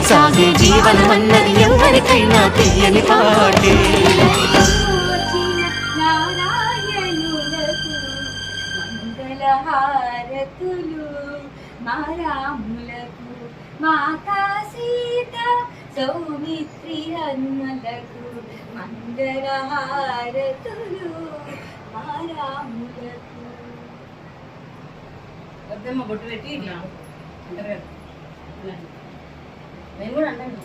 సాగే జీవనం అన్నది ఎవరికైనా తీయని పాటే. మంగళహారతులు మా రాములకు మాతా సీత సౌమిత్రి హనుమలకు మంగళహారతులు మా రాములకు. వద్దమ్మ బొట్టు పెట్టి ఇట్లా అంటారు కదా, నేను కూడా అంటాను.